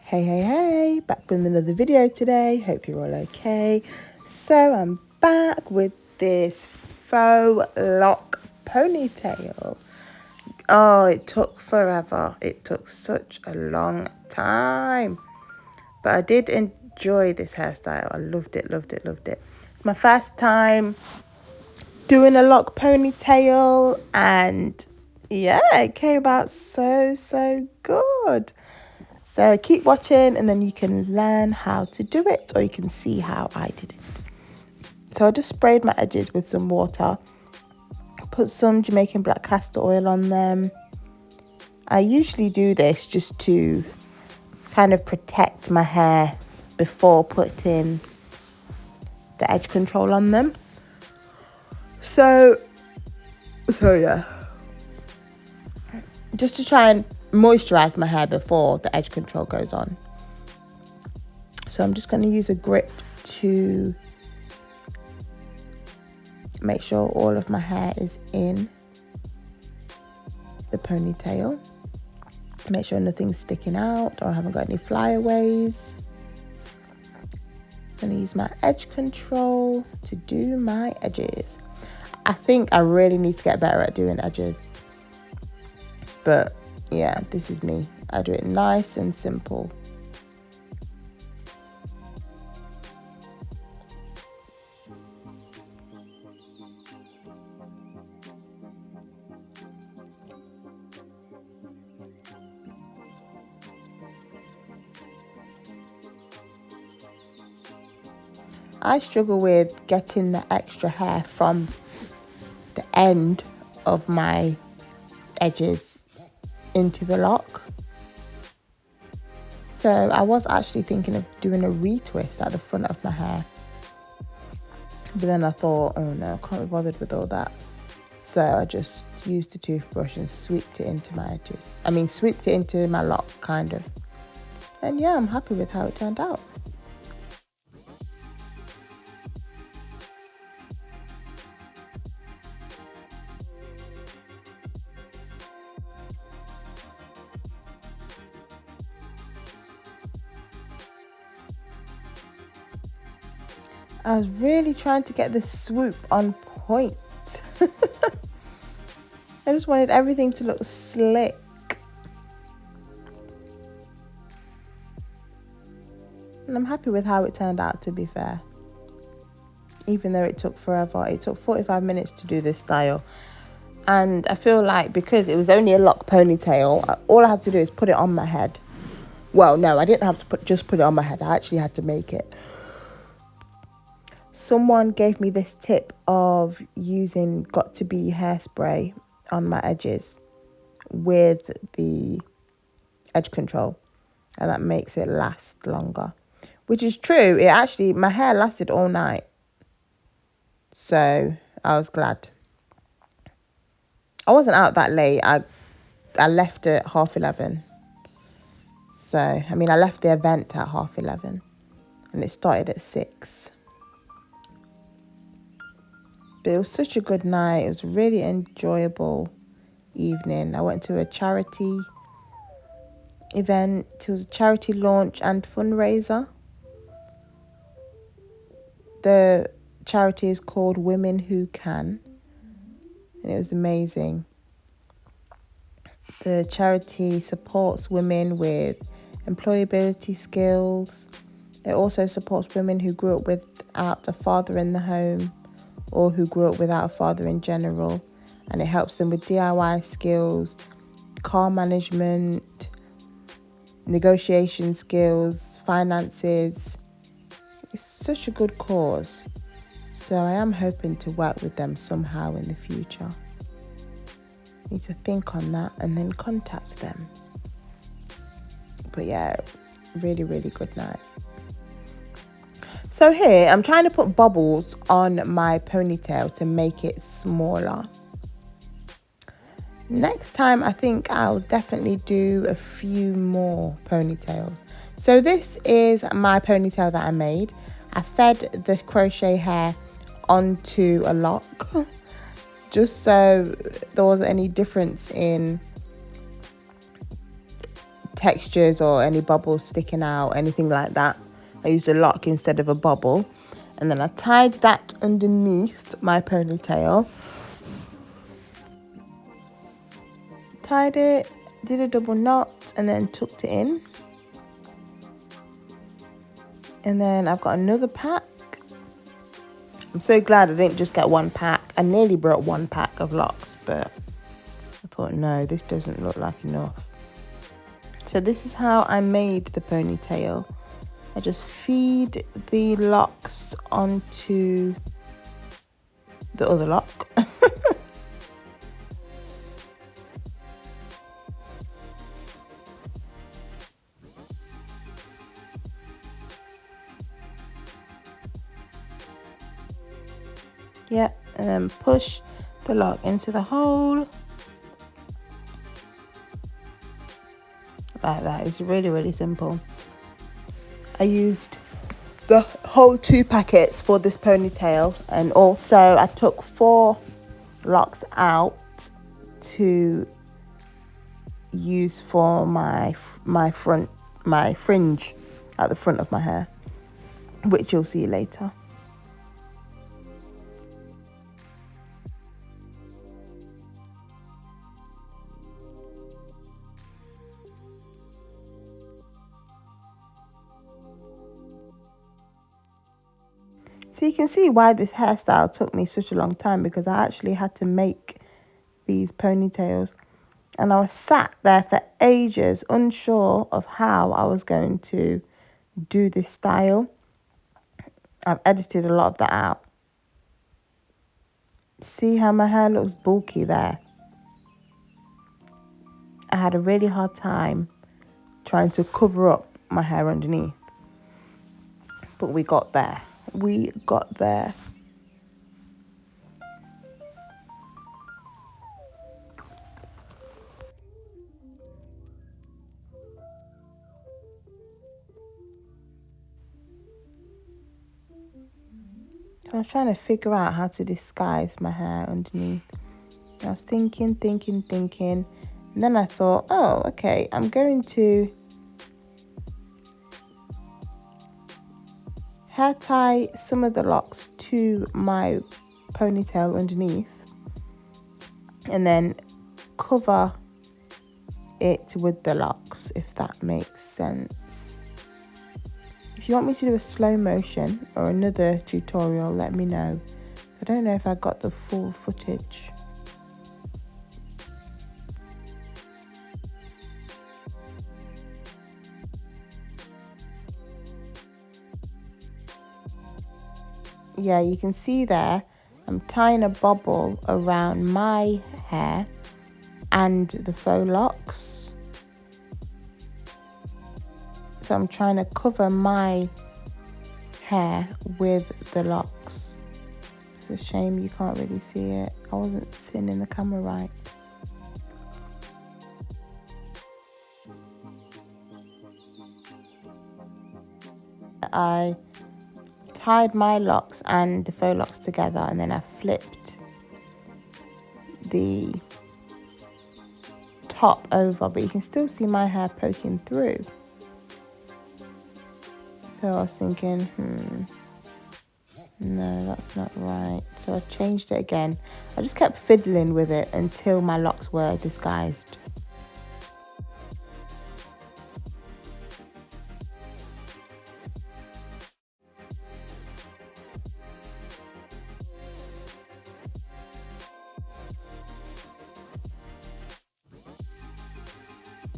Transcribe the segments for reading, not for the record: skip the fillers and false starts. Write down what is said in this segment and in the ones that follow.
Hey, back with another video today. Hope you're all okay. So I'm back with this faux lock ponytail. Oh, it took forever. It took such a long time. But I did enjoy this hairstyle. I loved it. It's my first time doing a lock ponytail, and yeah, it came out so good. So keep watching and then you can learn how to do it, or you can see how I did it. So I just sprayed my edges with some water, put some Jamaican black castor oil on them. I usually do this just to kind of protect my hair before putting the edge control on them. So yeah, just to try and moisturize my hair before the edge control goes on. So I'm just going to use a grip to make sure all of my hair is in the ponytail. Make sure nothing's sticking out or I haven't got any flyaways. I'm going to use my edge control to do my edges. I think I really need to get better at doing edges. But yeah, this is me. I do it nice and simple. I struggle with getting the extra hair from the end of my edges into the lock. So I was actually thinking of doing a retwist at the front of my hair. But then I thought, oh no, I can't be bothered with all that. So I just used the toothbrush and sweeped it into my edges. Sweeped it into my lock, kind of. And yeah, I'm happy with how it turned out. I was really trying to get the swoop on point. I just wanted everything to look slick. And I'm happy with how it turned out, to be fair. Even though it took forever. It took 45 minutes to do this style. And I feel like because it was only a lock ponytail, all I had to do is put it on my head. Well, no, I didn't have to just put it on my head. I actually had to make it. Someone gave me this tip of using Got To Be hairspray on my edges with the edge control, and that makes it last longer, which is true. My hair lasted all night, so I was glad. I wasn't out that late. I left at 11:30. So I left the event at 11:30 and it started at 6. But it was such a good night. It was a really enjoyable evening. I went to a charity event. It was a charity launch and fundraiser. The charity is called Women Who Can, and it was amazing. The charity supports women with employability skills. It also supports women who grew up without a father in the home, or who grew up without a father in general, and it helps them with DIY skills, car management, negotiation skills, finances. It's such a good cause, so I am hoping to work with them somehow in the future. Need to think on that and then contact them. But yeah, really good night. So here, I'm trying to put bubbles on my ponytail to make it smaller. Next time, I think I'll definitely do a few more ponytails. So this is my ponytail that I made. I fed the crochet hair onto a lock, just so there wasn't any difference in textures or any bubbles sticking out, anything like that. I used a lock instead of a bobble. And then I tied that underneath my ponytail. Tied it, did a double knot, and then tucked it in. And then I've got another pack. I'm so glad I didn't just get one pack. I nearly brought one pack of locks, but I thought, no, this doesn't look like enough. So this is how I made the ponytail. I just feed the locks onto the other lock. Yeah, and then push the lock into the hole. Like that. It's really, really simple. I used the whole 2 packets for this ponytail, and also I took 4 locks out to use for my fringe at the front of my hair, which you'll see later. So you can see why this hairstyle took me such a long time, because I actually had to make these ponytails. And I was sat there for ages, unsure of how I was going to do this style. I've edited a lot of that out. See how my hair looks bulky there? I had a really hard time trying to cover up my hair underneath. But we got there. We got there. I was trying to figure out how to disguise my hair underneath. I was thinking. And then I thought, oh, okay, I'm going to hair tie some of the locks to my ponytail underneath, and then cover it with the locks, if that makes sense. If you want me to do a slow motion or another tutorial, let me know. I don't know if I got the full footage. Yeah, you can see there, I'm tying a bobble around my hair and the faux locks. So I'm trying to cover my hair with the locks. It's a shame you can't really see it. I wasn't sitting in the camera right. I tied my locks and the faux locks together, and then I flipped the top over, but you can still see my hair poking through. So I was thinking, no, that's not right. So I changed it again. I just kept fiddling with it until my locks were disguised.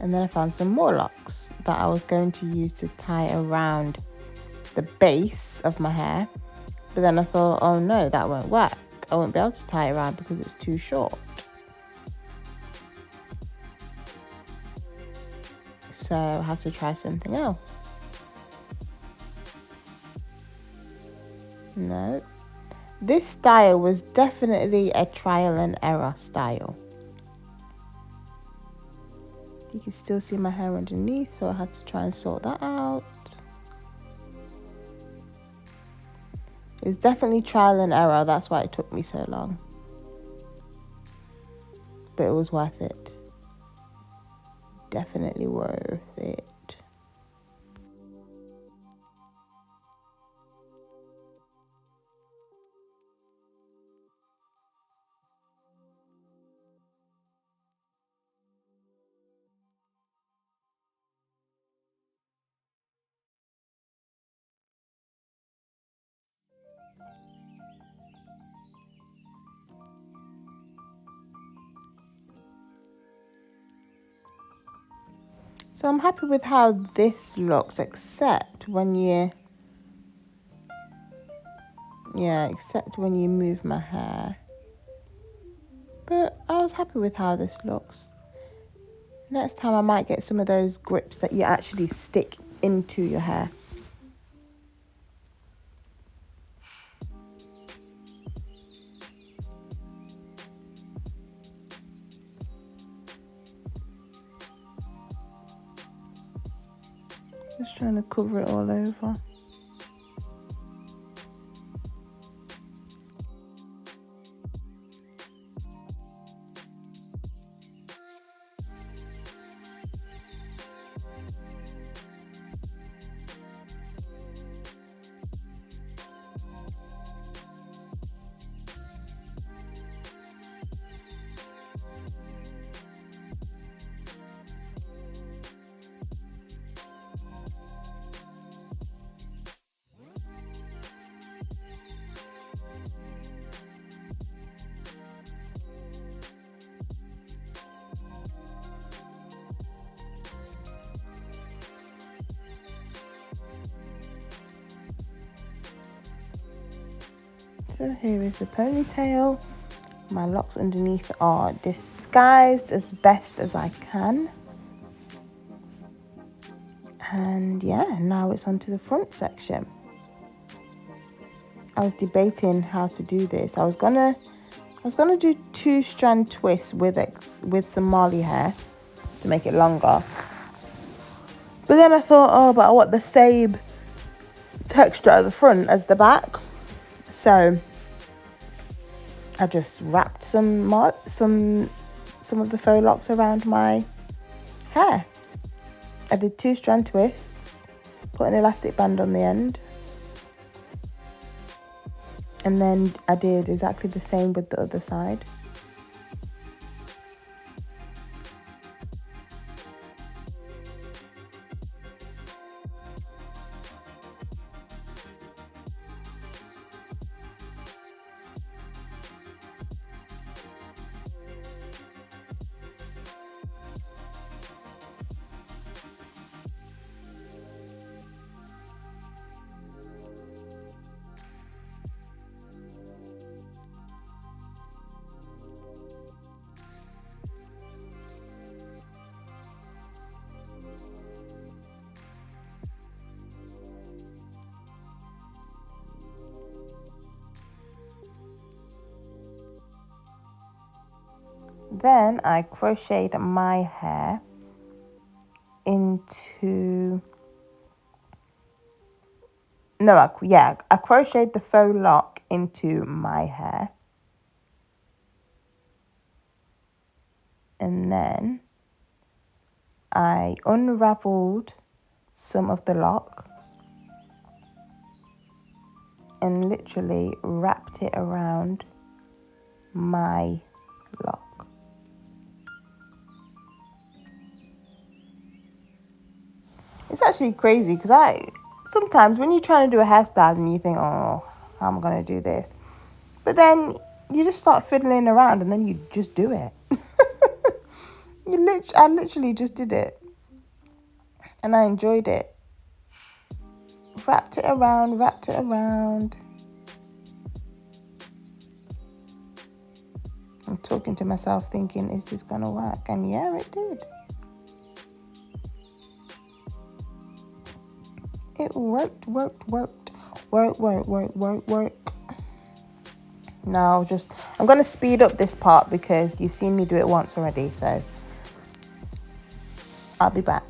And then I found some more locks that I was going to use to tie around the base of my hair. But then I thought, oh no, that won't work. I won't be able to tie it around because it's too short. So I had to try something else. No. This style was definitely a trial and error style. You can still see my hair underneath, so I had to try and sort that out. It's definitely trial and error, that's why it took me so long. But it was worth it. definitely worth it. So I'm happy with how this looks, except when you move my hair. But I was happy with how this looks. Next time I might get some of those grips that you actually stick into your hair. Just trying to cover it all over. So here is the ponytail. My locks underneath are disguised as best as I can. And yeah, now it's onto the front section. I was debating how to do this. I was gonna do 2-strand twists with some Marley hair to make it longer. But then I thought, oh, but I want the same texture at the front as the back. So I just wrapped some of the faux locks around my hair. I did 2-strand twists, put an elastic band on the end, and then I did exactly the same with the other side. Then I crocheted my hair into... I crocheted the faux lock into my hair. And then I unraveled some of the lock and literally wrapped it around my lock. It's actually crazy because sometimes when you're trying to do a hairstyle and you think, oh, how am I going to do this? But then you just start fiddling around and then you just do it. I literally just did it. And I enjoyed it. Wrapped it around. I'm talking to myself thinking, is this going to work? And yeah, it did. It worked. Now I'm going to speed up this part because you've seen me do it once already, so I'll be back.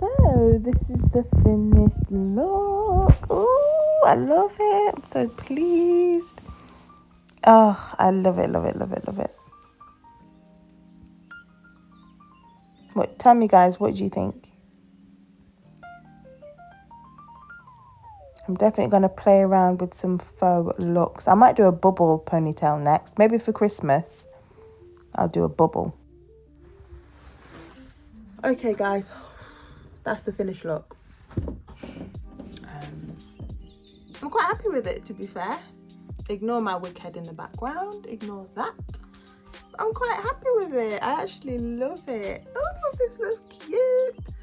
So this is the finished look. Oh, I love it. I'm so pleased. Oh, I love it, love it, love it, love it. What? Tell me, guys, what do you think? I'm definitely going to play around with some faux looks. I might do a bubble ponytail next. Maybe for Christmas, I'll do a bubble. Okay, guys, that's the finished look. I'm quite happy with it, to be fair. Ignore my wig head in the background. Ignore that. I'm quite happy with it. I actually love it. Oh, this looks cute.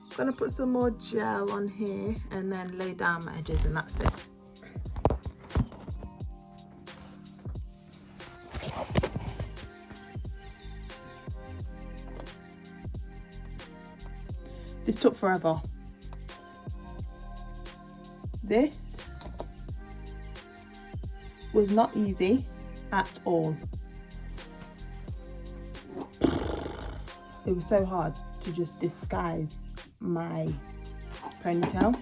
I'm going to put some more gel on here and then lay down my edges, and that's it. This took forever. This was not easy at all. It was so hard to just disguise my ponytail.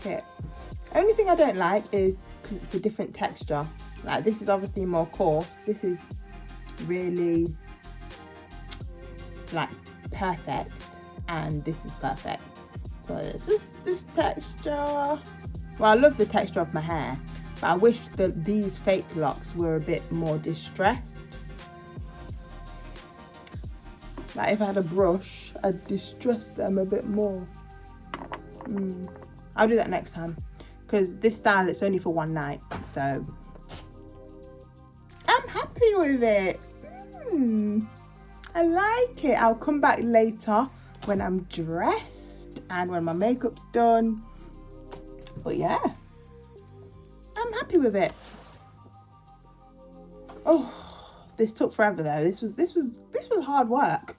like it. Only thing I don't like is the different texture. Like this is obviously more coarse. This is really like perfect, and this is perfect. So it's just this texture. Well, I love the texture of my hair, but I wish that these fake locks were a bit more distressed. Like if I had a brush, I'd distress them a bit more. I'll do that next time, because this style it's only for one night, so I'm happy with it. I like it. I'll come back later when I'm dressed and when my makeup's done. But yeah, I'm happy with it. Oh, this took forever though. This was hard work.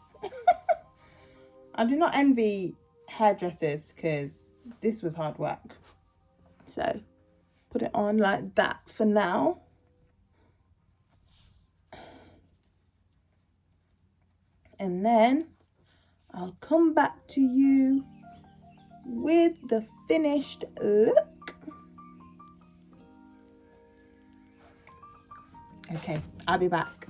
I do not envy hairdressers because this was hard work. So put it on like that for now. And then I'll come back to you with the finished look. Okay, I'll be back.